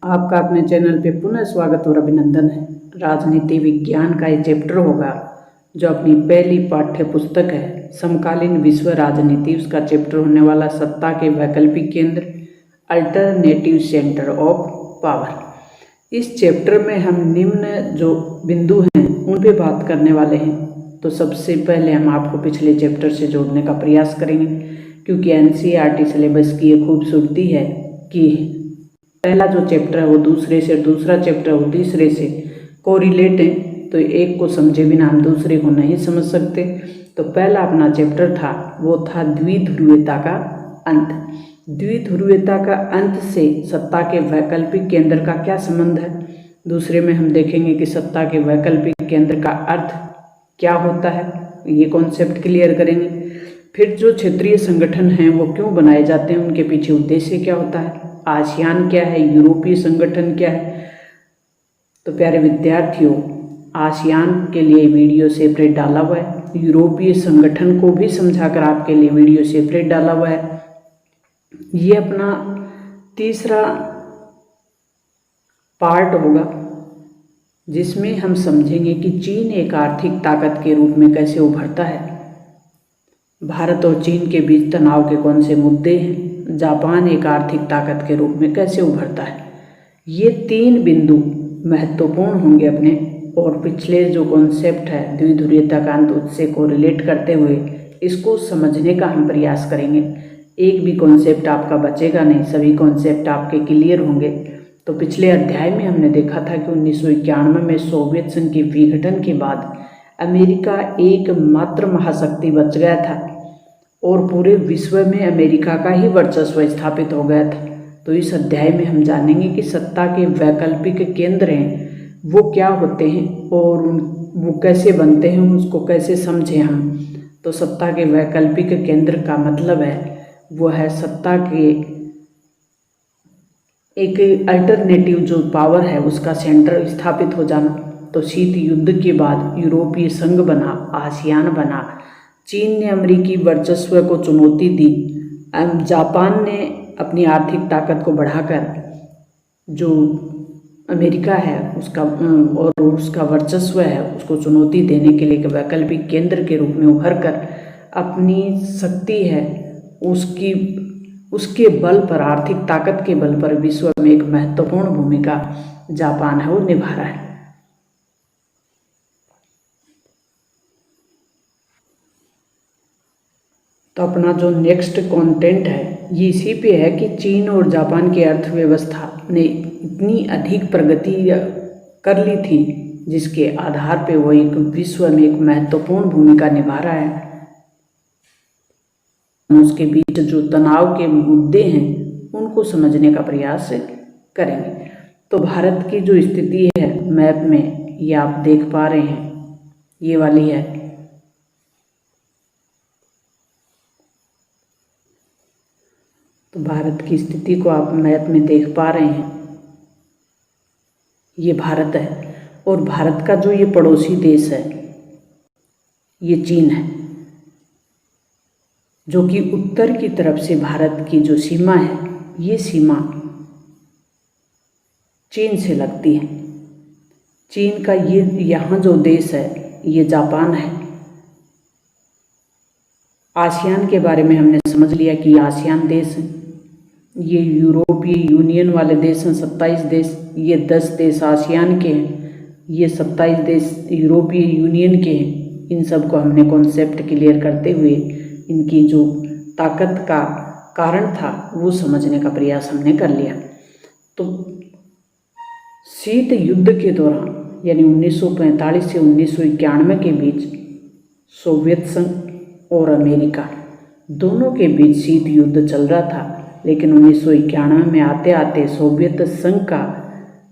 आपका अपने चैनल पे पुनः स्वागत और अभिनंदन है। राजनीति विज्ञान का ये चैप्टर होगा जो अपनी पहली पाठ्य पुस्तक है समकालीन विश्व राजनीति, उसका चैप्टर होने वाला सत्ता के वैकल्पिक केंद्र, अल्टरनेटिव सेंटर ऑफ पावर। इस चैप्टर में हम निम्न जो बिंदु हैं उन पे बात करने वाले हैं। तो सबसे पहले हम आपको पिछले चैप्टर से जोड़ने का प्रयास करेंगे, क्योंकि एनसीईआरटी सिलेबस की ये खूबसूरती है कि पहला जो चैप्टर है वो दूसरे से, दूसरा चैप्टर वो तीसरे से कोरिलेट है। तो एक को समझे बिना हम दूसरे को नहीं समझ सकते। तो पहला अपना चैप्टर था वो था द्विध्रुवीयता का अंत। द्विध्रुवीयता का अंत से सत्ता के वैकल्पिक केंद्र का क्या संबंध है। दूसरे में हम देखेंगे कि सत्ता के वैकल्पिक केंद्र का अर्थ क्या होता है, ये कॉन्सेप्ट क्लियर करेंगे। फिर जो क्षेत्रीय संगठन हैं वो क्यों बनाए जाते हैं, उनके पीछे उद्देश्य क्या होता है, आसियान क्या है, यूरोपीय संगठन क्या है। तो प्यारे विद्यार्थियों, आसियान के लिए वीडियो सेपरेट डाला हुआ है, यूरोपीय संगठन को भी समझाकर आपके लिए वीडियो सेपरेट डाला हुआ है। ये अपना तीसरा पार्ट होगा जिसमें हम समझेंगे कि चीन एक आर्थिक ताकत के रूप में कैसे उभरता है, भारत और चीन के बीच तनाव के कौन से मुद्दे हैं, जापान एक आर्थिक ताकत के रूप में कैसे उभरता है। ये तीन बिंदु महत्वपूर्ण होंगे अपने, और पिछले जो कॉन्सेप्ट है द्विध्रुवीयता का अंत उससे को रिलेट करते हुए इसको समझने का हम प्रयास करेंगे। एक भी कॉन्सेप्ट आपका बचेगा नहीं, सभी कॉन्सेप्ट आपके क्लियर होंगे। तो पिछले अध्याय में हमने देखा था कि 1991 में सोवियत संघ के विघटन के बाद अमेरिका एकमात्र महाशक्ति बच गया था और पूरे विश्व में अमेरिका का ही वर्चस्व स्थापित हो गया था। तो इस अध्याय में हम जानेंगे कि सत्ता के वैकल्पिक केंद्र हैं वो क्या होते हैं और वो कैसे बनते हैं, उसको कैसे समझें हम। तो सत्ता के वैकल्पिक केंद्र का मतलब है वो है सत्ता के एक अल्टरनेटिव जो पावर है उसका सेंटर स्थापित हो जाना। तो शीत युद्ध के बाद यूरोपीय संघ बना, आसियान बना, चीन ने अमेरिकी वर्चस्व को चुनौती दी, जापान ने अपनी आर्थिक ताकत को बढ़ाकर जो अमेरिका है उसका और उसका वर्चस्व है उसको चुनौती देने के लिए एक वैकल्पिक केंद्र के रूप में उभर कर अपनी शक्ति है उसके बल पर, आर्थिक ताकत के बल पर विश्व में एक महत्वपूर्ण भूमिका जापान है वो निभा रहा है। तो अपना जो नेक्स्ट कंटेंट है ये इसी पे है कि चीन और जापान की अर्थव्यवस्था ने इतनी अधिक प्रगति कर ली थी जिसके आधार पे वो एक विश्व में एक महत्वपूर्ण भूमिका निभा रहा है। उसके बीच जो तनाव के मुद्दे हैं उनको समझने का प्रयास करेंगे। तो भारत की जो स्थिति है मैप में ये आप देख पा रहे हैं, ये वाली है। तो भारत की स्थिति को आप मैप में देख पा रहे हैं, ये भारत है और भारत का जो ये पड़ोसी देश है ये चीन है, जो कि उत्तर की तरफ से भारत की जो सीमा है ये सीमा चीन से लगती है। चीन का ये यहाँ जो देश है ये जापान है। आसियान के बारे में हमने समझ लिया कि आसियान देश है, ये यूरोपीय यूनियन वाले देश हैं 27 देश, ये 10 देश आसियान के हैं, ये 27 देश यूरोपीय यूनियन के हैं। इन सब को हमने कॉन्सेप्ट क्लियर करते हुए इनकी जो ताकत का कारण था वो समझने का प्रयास हमने कर लिया। तो शीत युद्ध के दौरान यानी 1945 से 1991 के बीच सोवियत संघ और अमेरिका दोनों के बीच शीत युद्ध चल रहा था। लेकिन 1991 में आते आते सोवियत संघ का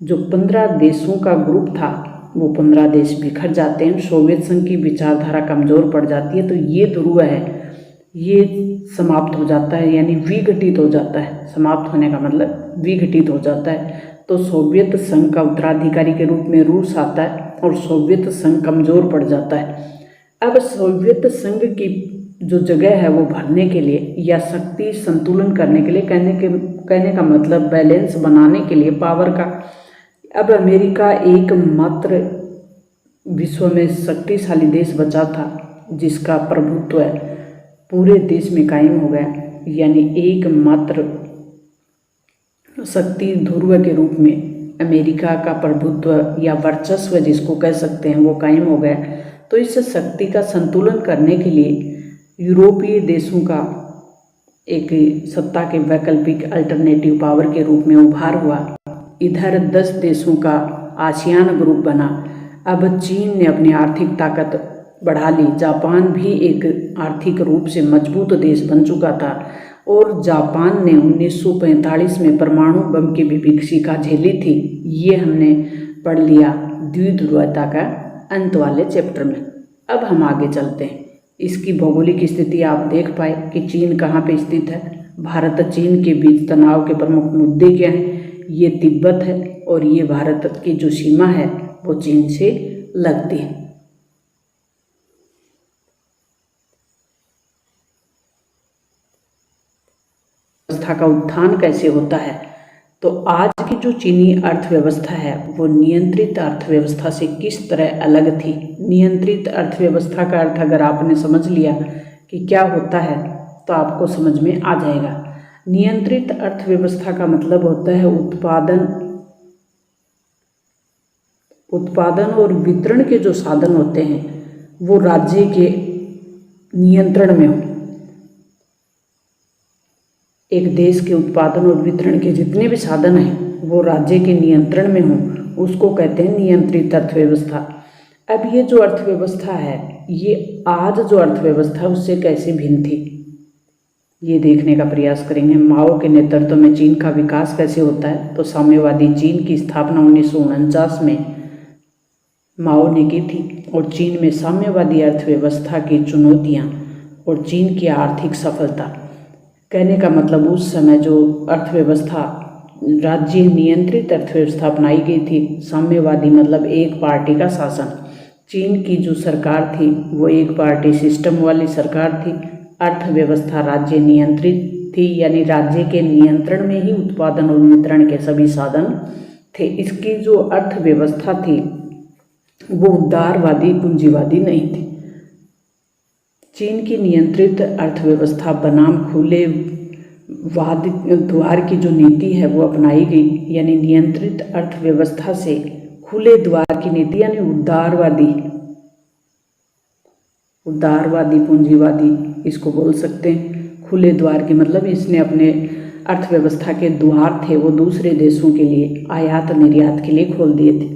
जो 15 देशों का ग्रुप था वो 15 देश बिखर जाते हैं, सोवियत संघ की विचारधारा कमज़ोर पड़ जाती है। तो ये ध्रुव है ये समाप्त हो जाता है, यानी विघटित हो जाता है। समाप्त होने का मतलब विघटित हो जाता है। तो सोवियत संघ का उत्तराधिकारी के रूप में रूस आता है और सोवियत संघ कमज़ोर पड़ जाता है। अब सोवियत संघ की जो जगह है वो भरने के लिए या शक्ति संतुलन करने के लिए, कहने का मतलब बैलेंस बनाने के लिए पावर का। अब अमेरिका एकमात्र विश्व में शक्तिशाली देश बचा था जिसका प्रभुत्व पूरे देश में कायम हो गया, यानी एकमात्र शक्ति ध्रुव के रूप में अमेरिका का प्रभुत्व या वर्चस्व जिसको कह सकते हैं वो कायम हो गया। तो इस शक्ति का संतुलन करने के लिए यूरोपीय देशों का एक सत्ता के वैकल्पिक अल्टरनेटिव पावर के रूप में उभार हुआ। इधर 10 देशों का आसियान ग्रुप बना। अब चीन ने अपनी आर्थिक ताकत बढ़ा ली। जापान भी एक आर्थिक रूप से मजबूत देश बन चुका था और जापान ने 1945 में परमाणु बम की विभीषिका झेली थी। ये हमने पढ़ लिया द्विध्रुवता का अंत वाले चैप्टर में। अब हम आगे चलते हैं। इसकी भौगोलिक स्थिति आप देख पाए कि चीन कहाँ पे स्थित है। भारत चीन के बीच तनाव के प्रमुख मुद्दे क्या हैं? ये तिब्बत है और ये भारत की जो सीमा है वो चीन से लगती है। अर्थव्यवस्था का उत्थान कैसे होता है? तो आज की जो चीनी अर्थव्यवस्था है वो नियंत्रित अर्थव्यवस्था से किस तरह अलग थी। नियंत्रित अर्थव्यवस्था का अर्थ अगर आपने समझ लिया कि क्या होता है तो आपको समझ में आ जाएगा। नियंत्रित अर्थव्यवस्था का मतलब होता है उत्पादन और वितरण के जो साधन होते हैं वो राज्य के नियंत्रण में हो। एक देश के उत्पादन और वितरण के जितने भी साधन हैं वो राज्य के नियंत्रण में हों, उसको कहते हैं नियंत्रित अर्थव्यवस्था। अब ये जो अर्थव्यवस्था है ये आज जो अर्थव्यवस्था उससे कैसे भिन्न थी ये देखने का प्रयास करेंगे। माओ के नेतृत्व में चीन का विकास कैसे होता है? तो साम्यवादी चीन की स्थापना 1949 में माओ ने की थी और चीन में साम्यवादी अर्थव्यवस्था की चुनौतियाँ और चीन की आर्थिक सफलता। कहने का मतलब उस समय जो अर्थव्यवस्था राज्य नियंत्रित अर्थव्यवस्था अपनाई गई थी, साम्यवादी मतलब एक पार्टी का शासन। चीन की जो सरकार थी वो एक पार्टी सिस्टम वाली सरकार थी। अर्थव्यवस्था राज्य नियंत्रित थी, यानी राज्य के नियंत्रण में ही उत्पादन और वितरण के सभी साधन थे। इसकी जो अर्थव्यवस्था थी वो उदारवादी पूंजीवादी नहीं थी। चीन की नियंत्रित अर्थव्यवस्था बनाम खुले द्वार की जो नीति है वो अपनाई गई, यानी नियंत्रित अर्थव्यवस्था से खुले द्वार की नीति यानी उदारवादी पूंजीवादी इसको बोल सकते हैं। खुले द्वार की मतलब इसने अपने अर्थव्यवस्था के द्वार थे वो दूसरे देशों के लिए आयात निर्यात के लिए खोल दिए थे।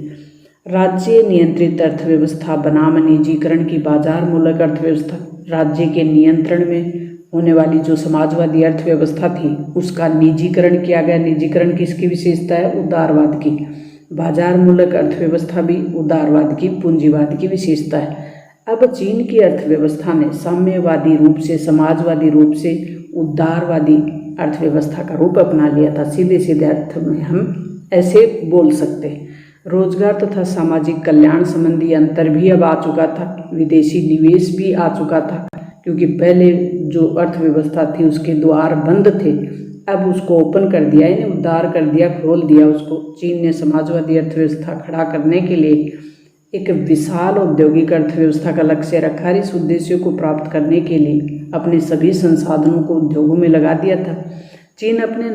राज्य नियंत्रित अर्थव्यवस्था बनाम निजीकरण की बाजार मूलक अर्थव्यवस्था। राज्य के नियंत्रण में होने वाली जो समाजवादी अर्थव्यवस्था थी उसका निजीकरण किया गया। निजीकरण किसकी विशेषता है? उदारवाद की। बाजार मूलक अर्थव्यवस्था भी उदारवाद की पूंजीवाद की विशेषता है। अब चीन की अर्थव्यवस्था ने साम्यवादी रूप से समाजवादी रूप से उदारवादी अर्थव्यवस्था का रूप अपना लिया था। सीधे सीधे अर्थ में हम ऐसे बोल सकते हैं। रोजगार तथा सामाजिक कल्याण संबंधी अंतर भी अब आ चुका था। विदेशी निवेश भी आ चुका था, क्योंकि पहले जो अर्थव्यवस्था थी उसके द्वार बंद थे, अब उसको ओपन कर दिया, यानी उदार कर दिया, खोल दिया उसको। चीन ने समाजवादी अर्थव्यवस्था खड़ा करने के लिए एक विशाल औद्योगिक अर्थव्यवस्था का लक्ष्य रखा। इस उद्देश्य को प्राप्त करने के लिए अपने सभी संसाधनों को उद्योगों में लगा दिया था। चीन अपने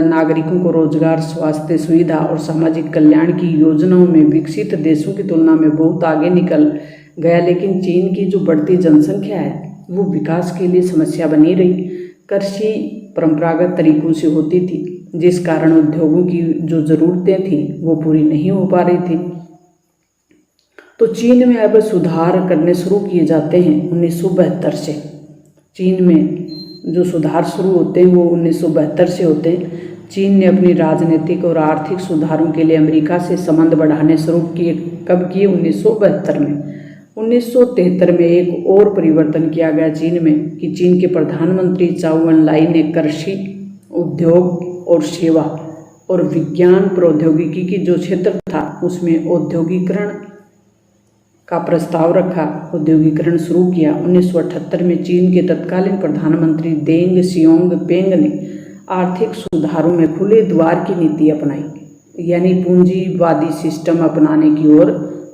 नागरिकों को रोजगार, स्वास्थ्य सुविधा और सामाजिक कल्याण की योजनाओं में विकसित देशों की तुलना में बहुत आगे निकल गया, लेकिन चीन की जो बढ़ती जनसंख्या है वो विकास के लिए समस्या बनी रही। कृषि परंपरागत तरीकों से होती थी, जिस कारण उद्योगों की जो ज़रूरतें थी वो पूरी नहीं हो पा रही थी। तो चीन में अब सुधार करने शुरू किए जाते हैं 1972 से। चीन में जो सुधार शुरू होते हैं वो 1972 से होते हैं। चीन ने अपनी राजनीतिक और आर्थिक सुधारों के लिए अमेरिका से संबंध बढ़ाने शुरू किए। कब किए? 1972 में। 1973 में एक और परिवर्तन किया गया चीन में कि चीन के प्रधानमंत्री चाउ एन लाई ने कृषि, उद्योग और सेवा और विज्ञान प्रौद्योगिकी की जो क्षेत्र था उसमें औद्योगिकरण का प्रस्ताव रखा, औद्योगिकरण शुरू किया। 1978 में चीन के तत्कालीन प्रधानमंत्री देंग सियोंगपेंग ने आर्थिक सुधारों में खुले द्वार की नीति अपनाई, यानी पूंजीवादी सिस्टम अपनाने की ओर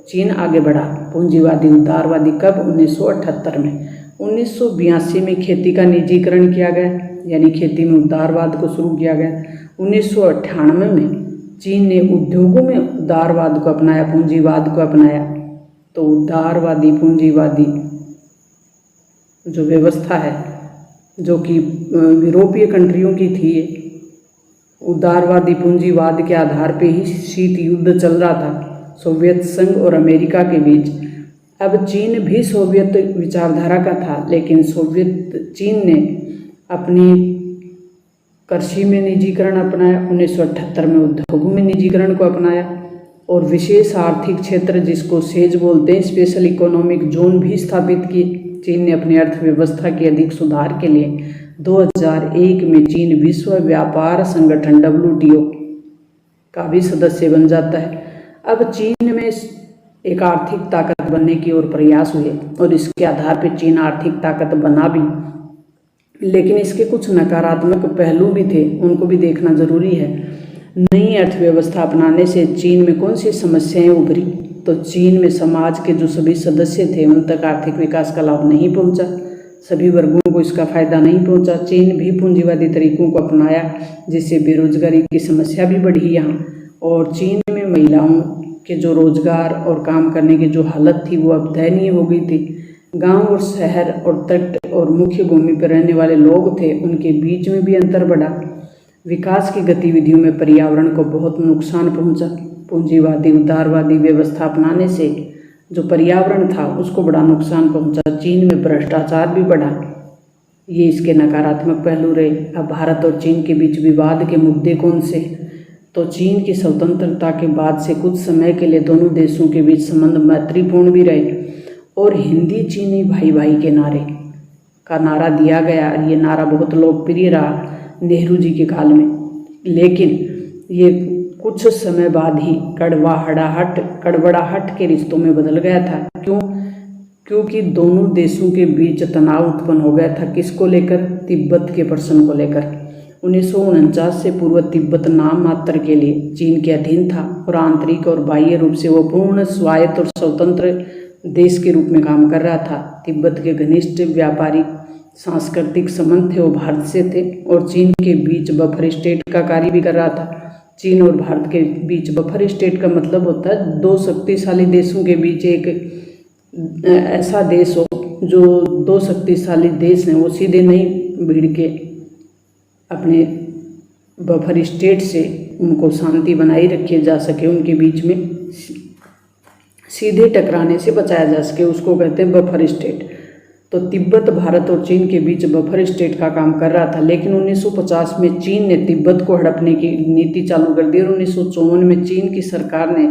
चीन आगे बढ़ा। पूंजीवादी उदारवादी कब? 1978 में। 1982 में खेती का निजीकरण किया गया, यानी खेती में उदारवाद को शुरू किया गया। 1998 में चीन ने उद्योगों में उदारवाद को अपनाया, पूंजीवाद को अपनाया। तो उदारवादी पूंजीवादी जो व्यवस्था है, जो कि यूरोपीय कंट्रियों की थी, उदारवादी पूंजीवाद के आधार पे ही शीत युद्ध चल रहा था सोवियत संघ और अमेरिका के बीच। अब चीन भी सोवियत विचारधारा का था, लेकिन चीन ने अपनी कृषि में निजीकरण अपनाया, 1978 में उद्योगों में निजीकरण को अपनाया और विशेष आर्थिक क्षेत्र जिसको सेज बोलते हैं, स्पेशल इकोनॉमिक जोन भी स्थापित किए। चीन ने अपनी अर्थव्यवस्था के अधिक सुधार के लिए 2001 में चीन विश्व व्यापार संगठन WTO का भी सदस्य बन जाता है। अब चीन में एक आर्थिक ताकत बनने की ओर प्रयास हुए और इसके आधार पर चीन आर्थिक ताकत बना भी, लेकिन इसके कुछ नकारात्मक पहलू भी थे, उनको भी देखना जरूरी है। नई अर्थव्यवस्था अपनाने से चीन में कौन सी समस्याएं उभरी? तो चीन में समाज के जो सभी सदस्य थे उन तक आर्थिक विकास का लाभ नहीं पहुंचा, सभी वर्गों को इसका फायदा नहीं पहुंचा। चीन भी पूंजीवादी तरीकों को अपनाया, जिससे बेरोजगारी की समस्या भी बढ़ी यहाँ। और चीन में महिलाओं के जो रोजगार और काम करने की जो हालत थी वो अब दयनीय हो गई थी। गांव और शहर और तट और मुख्य भूमि पर रहने वाले लोग थे, उनके बीच में भी अंतर बढ़ा। विकास की गतिविधियों में पर्यावरण को बहुत नुकसान पहुंचा। पूंजीवादी उदारवादी व्यवस्था अपनाने से जो पर्यावरण था उसको बड़ा नुकसान पहुंचा। चीन में भ्रष्टाचार भी बढ़ा, ये इसके नकारात्मक पहलू रहे। अब भारत और चीन के बीच विवाद के मुद्दे कौन से? तो चीन की स्वतंत्रता के बाद से कुछ समय के लिए दोनों देशों के बीच संबंध मैत्रीपूर्ण भी रहे और हिंदी चीनी भाई भाई के नारे का नारा दिया गया। ये नारा बहुत लोकप्रिय रहा नेहरू जी के काल में, लेकिन ये कुछ समय बाद ही कड़वाहट के रिश्तों में बदल गया था। क्यों? क्योंकि दोनों देशों के बीच तनाव उत्पन्न हो गया था। किसको लेकर? तिब्बत के प्रश्न को लेकर। 1949 से पूर्व तिब्बत नाम मात्र के लिए चीन के अधीन था और आंतरिक और बाह्य रूप से वो पूर्ण स्वायत्त और स्वतंत्र देश के रूप में काम कर रहा था। तिब्बत के घनिष्ठ व्यापारिक सांस्कृतिक संबंध थे, वो भारत से थे और चीन के बीच बफर स्टेट का कार्य भी कर रहा था। चीन और भारत के बीच बफर स्टेट का मतलब होता है दो शक्तिशाली देशों के बीच एक ऐसा देश हो जो दो शक्तिशाली देश हैं वो सीधे नहीं भिड़ के अपने बफर स्टेट से उनको शांति बनाई रखी जा सके, उनके बीच में सीधे टकराने से बचाया जा सके, उसको कहते हैं बफर स्टेट। तो तिब्बत भारत और चीन के बीच बफर स्टेट का काम कर रहा था, लेकिन 1950 में चीन ने तिब्बत को हड़पने की नीति चालू कर दी और 1954 में चीन की सरकार ने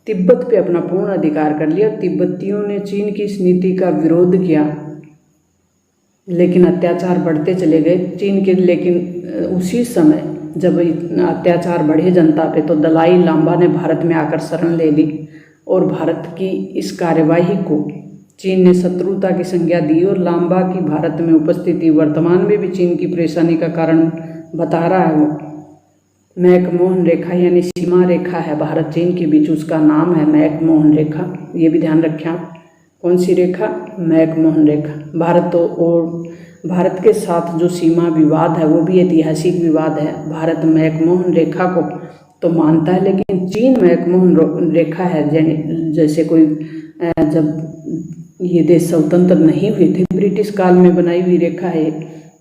तिब्बत पे अपना पूर्ण अधिकार कर लिया। तिब्बतियों ने चीन की इस नीति का विरोध किया, लेकिन अत्याचार बढ़ते चले गए चीन के। लेकिन उसी समय जब अत्याचार बढ़े जनता पे, तो दलाई लामा ने भारत में आकर शरण ले ली और भारत की इस कार्यवाही को चीन ने शत्रुता की संज्ञा दी और लांबा की भारत में उपस्थिति वर्तमान में भी चीन की परेशानी का कारण बता रहा है। वो मैकमोहन रेखा यानी सीमा रेखा है भारत चीन के बीच, उसका नाम है मैकमोहन रेखा। ये भी ध्यान रखें आप, कौन सी रेखा? मैकमोहन रेखा। भारत और भारत के साथ जो सीमा विवाद है वो भी ऐतिहासिक विवाद है। भारत मैकमोहन रेखा को तो मानता है, लेकिन चीन मैकमोहन रेखा है। जैसे कोई जब ये देश स्वतंत्र नहीं हुए थे, ब्रिटिश काल में बनाई हुई रेखा है,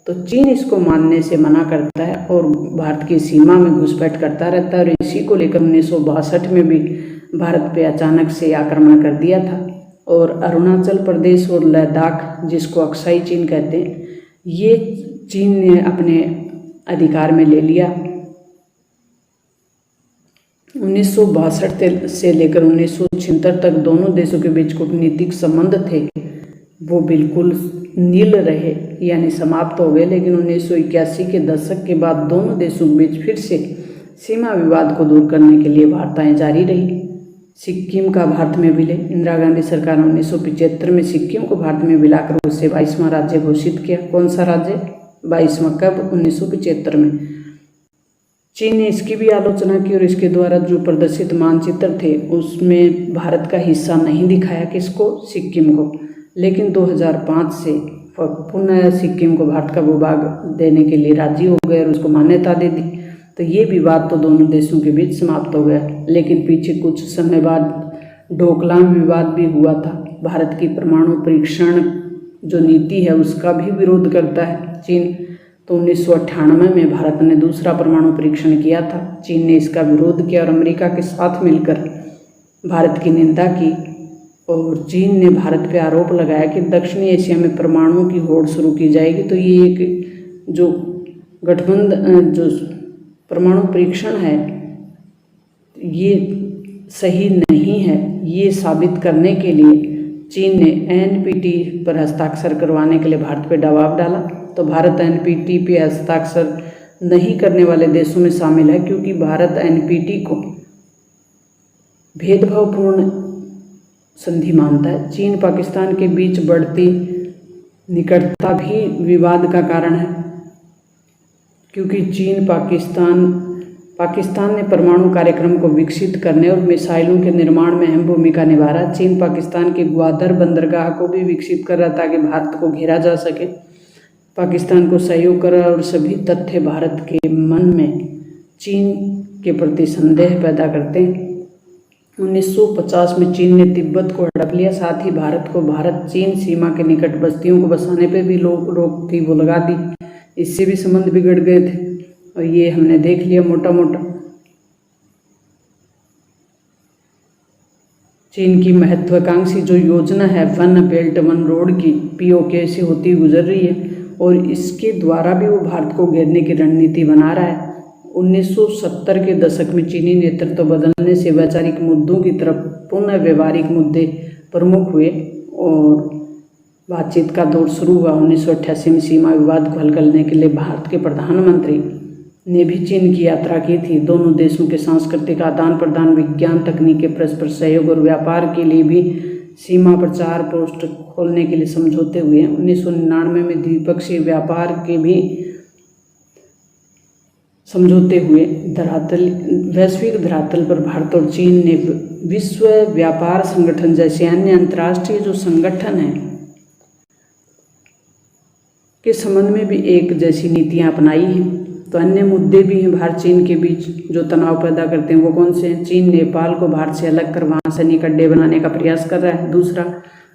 तो चीन इसको मानने से मना करता है और भारत की सीमा में घुसपैठ करता रहता है। और इसी को लेकर 1962 में भी भारत पे अचानक से आक्रमण कर दिया था और अरुणाचल प्रदेश और लद्दाख, जिसको अक्साई चीन कहते हैं, ये चीन ने अपने अधिकार में ले लिया। 1962 से लेकर 1976 तक दोनों देशों के बीच कूटनीतिक संबंध थे वो बिल्कुल नील रहे, यानी समाप्त हो गए। लेकिन 1981 के दशक के बाद दोनों देशों के बीच फिर से सीमा विवाद को दूर करने के लिए वार्ताएं जारी रही। सिक्किम का भारत में विलय। इंदिरा गांधी सरकार ने 1975 में सिक्किम को भारत में विलाकर उसे 22वां राज्य घोषित किया। कौन सा राज्य? 22वां। कब? 1975 में। चीन ने इसकी भी आलोचना की और इसके द्वारा जो प्रदर्शित मानचित्र थे उसमें भारत का हिस्सा नहीं दिखाया। किसको? सिक्किम को। लेकिन 2005 से पुनः सिक्किम को भारत का भूभाग देने के लिए राजी हो गए और उसको मान्यता दे दी। तो ये विवाद तो दोनों देशों के बीच समाप्त हो गया। लेकिन पीछे कुछ समय बाद डोकलाम विवाद भी हुआ था। भारत की परमाणु परीक्षण जो नीति है उसका भी विरोध करता है चीन। तो 1998 में भारत ने दूसरा परमाणु परीक्षण किया था। चीन ने इसका विरोध किया और अमेरिका के साथ मिलकर भारत की निंदा की। और चीन ने भारत पर आरोप लगाया कि दक्षिणी एशिया में परमाणुओं की होड़ शुरू की जाएगी। तो ये एक जो गठबंधन जो परमाणु परीक्षण है ये सही नहीं है। ये साबित करने के लिए चीन ने एनपीटी पर हस्ताक्षर करवाने के लिए भारत पर दबाव डाला। तो भारत एनपीटी पे हस्ताक्षर नहीं करने वाले देशों में शामिल है, क्योंकि भारत एनपीटी को भेदभावपूर्ण संधि मानता है। चीन पाकिस्तान के बीच बढ़ती निकटता भी विवाद का कारण है, क्योंकि चीन पाकिस्तान ने परमाणु कार्यक्रम को विकसित करने और मिसाइलों के निर्माण में अहम भूमिका निभा रहा है। चीन पाकिस्तान के ग्वादर बंदरगाह को भी विकसित कर रहा ताकि भारत को घेरा जा सके, पाकिस्तान को सहयोग कर रहा और सभी तथ्य भारत के मन में चीन के प्रति संदेह पैदा करते हैं। 1950 में चीन ने तिब्बत को हड़प लिया। साथ ही भारत चीन सीमा के निकट बस्तियों को बसाने पे भी रोक थी, वो लगा दी। इससे भी संबंध बिगड़ गए थे और ये हमने देख लिया मोटा मोटा। चीन की महत्वाकांक्षी जो योजना है वन बेल्ट वन रोड की पीओके से होती गुजर रही है और इसके द्वारा भी वो भारत को घेरने की रणनीति बना रहा है। 1970 के दशक में चीनी नेतृत्व बदलने से वैचारिक मुद्दों की तरफ पुनः व्यवहारिक मुद्दे प्रमुख हुए और बातचीत का दौर शुरू हुआ। 1988 में सीमा विवाद को हल करने के लिए भारत के प्रधानमंत्री ने भी चीन की यात्रा की थी। दोनों देशों के सांस्कृतिक आदान प्रदान, विज्ञान तकनीक के परस्पर सहयोग और व्यापार के लिए भी सीमा पर 4 पोस्ट खोलने के लिए समझौते हुए। 1999 में द्विपक्षीय व्यापार के भी समझौते हुए। वैश्विक धरातल पर भारत और चीन ने विश्व व्यापार संगठन जैसे अन्य अंतर्राष्ट्रीय जो संगठन हैं के संबंध में भी एक जैसी नीतियां अपनाई हैं। तो अन्य मुद्दे भी हैं भारत चीन के बीच जो तनाव पैदा करते हैं। वो कौन से हैं? चीन नेपाल को भारत से अलग कर वहाँ सैनिक अड्डे बनाने का प्रयास कर रहा है। दूसरा,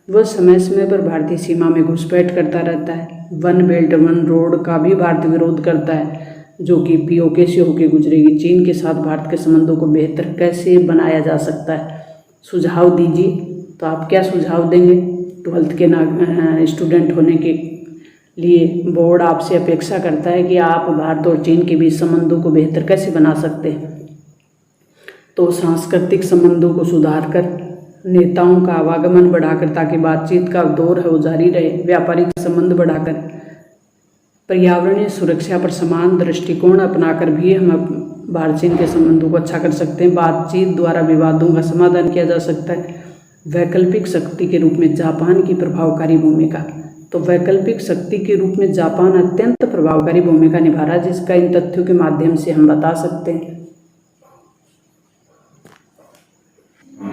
वह समय समय पर भारतीय सीमा में घुसपैठ करता रहता है। वन बेल्ट वन रोड का भी भारत विरोध करता है जो कि पीओके से होकर गुजरेगी। चीन के साथ भारत के संबंधों को बेहतर कैसे बनाया जा सकता है, सुझाव दीजिए। तो आप क्या सुझाव देंगे? 12th के स्टूडेंट होने के लिए बोर्ड आपसे अपेक्षा करता है कि आप भारत और चीन के बीच संबंधों को बेहतर कैसे बना सकते हैं। तो सांस्कृतिक संबंधों को सुधार कर, नेताओं का आवागमन बढ़ाकर ताकि बातचीत का दौर है वो जारी रहे, व्यापारिक संबंध बढ़ाकर, पर्यावरणीय सुरक्षा पर समान दृष्टिकोण अपनाकर भी हम भारत चीन के संबंधों को अच्छा कर सकते हैं। बातचीत द्वारा विवादों का समाधान किया जा सकता है। वैकल्पिक शक्ति के रूप में जापान की प्रभावकारी भूमिका। तो वैकल्पिक शक्ति के रूप में जापान अत्यंत प्रभावकारी भूमिका निभा रहा है, जिसका इन तथ्यों के माध्यम से हम बता सकते हैं।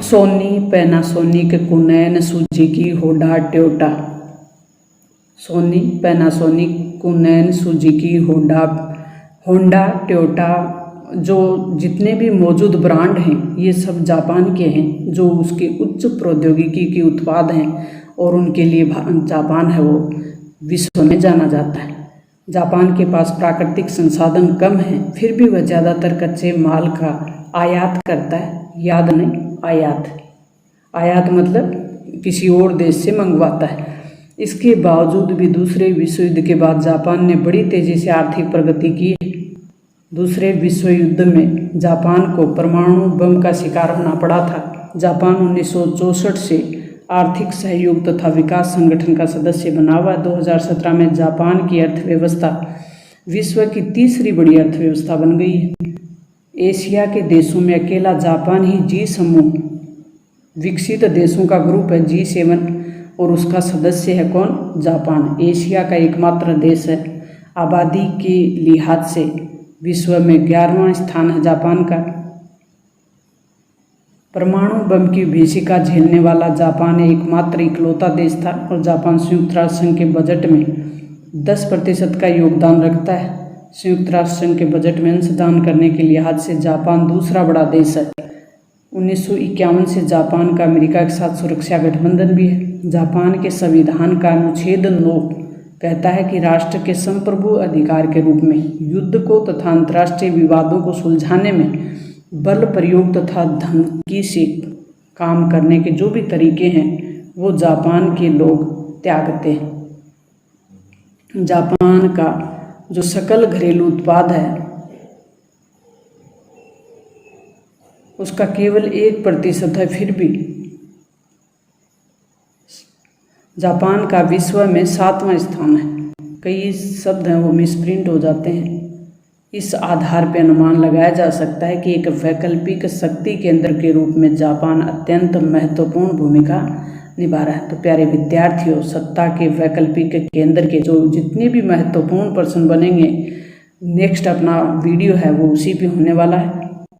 सोनी, पैनासोनिक, कुनैन, Suzuki, Honda, Toyota. Sony, Panasonic, कुनैन, सुजुकी, होंडा, टोयोटा, जो जितने भी मौजूद ब्रांड हैं ये सब जापान के हैं, जो उसके उच्च प्रौद्योगिकी के उत्पाद हैं और उनके लिए जापान है वो विश्व में जाना जाता है। जापान के पास प्राकृतिक संसाधन कम हैं, फिर भी वह ज़्यादातर कच्चे माल का आयात करता है। याद नहीं, आयात मतलब किसी और देश से मंगवाता है। इसके बावजूद भी दूसरे विश्व युद्ध के बाद जापान ने बड़ी तेज़ी से आर्थिक प्रगति की। दूसरे विश्व युद्ध में जापान को परमाणु बम का शिकार होना पड़ा था। जापान 1964 से आर्थिक सहयोग तथा विकास संगठन का सदस्य बना हुआ। 2017 में जापान की अर्थव्यवस्था विश्व की तीसरी बड़ी अर्थव्यवस्था बन गई है। एशिया के देशों में अकेला जापान ही जी समूह विकसित देशों का ग्रुप है G7 और उसका सदस्य है कौन? जापान। एशिया का एकमात्र देश है। आबादी के लिहाज से विश्व में 11वां स्थान है जापान का। परमाणु बम की विभीषिका झेलने वाला जापान एकमात्र इकलौता देश था और जापान संयुक्त राष्ट्र संघ के बजट में 10% का योगदान रखता है। संयुक्त राष्ट्र संघ के बजट में अंशदान करने के लिहाज से जापान दूसरा बड़ा देश है। 1951 से जापान का अमेरिका के साथ सुरक्षा गठबंधन भी है। जापान के संविधान का अनुच्छेद 9 कहता है कि राष्ट्र के संप्रभु अधिकार के रूप में युद्ध को तथा अंतर्राष्ट्रीय विवादों को सुलझाने में बल प्रयोग तथा धमकी से काम करने के जो भी तरीके हैं वो जापान के लोग त्यागते हैं। जापान का जो सकल घरेलू उत्पाद है उसका केवल 1% है। फिर भी जापान का विश्व में 7वां स्थान है। कई शब्द हैं वो मिसप्रिंट हो जाते हैं। इस आधार पर अनुमान लगाया जा सकता है कि एक वैकल्पिक शक्ति केंद्र के रूप में जापान अत्यंत महत्वपूर्ण भूमिका निभा रहा है। तो प्यारे विद्यार्थियों, सत्ता के वैकल्पिक केंद्र के जो जितने भी महत्वपूर्ण प्रश्न बनेंगे नेक्स्ट अपना वीडियो है वो उसी पे होने वाला है।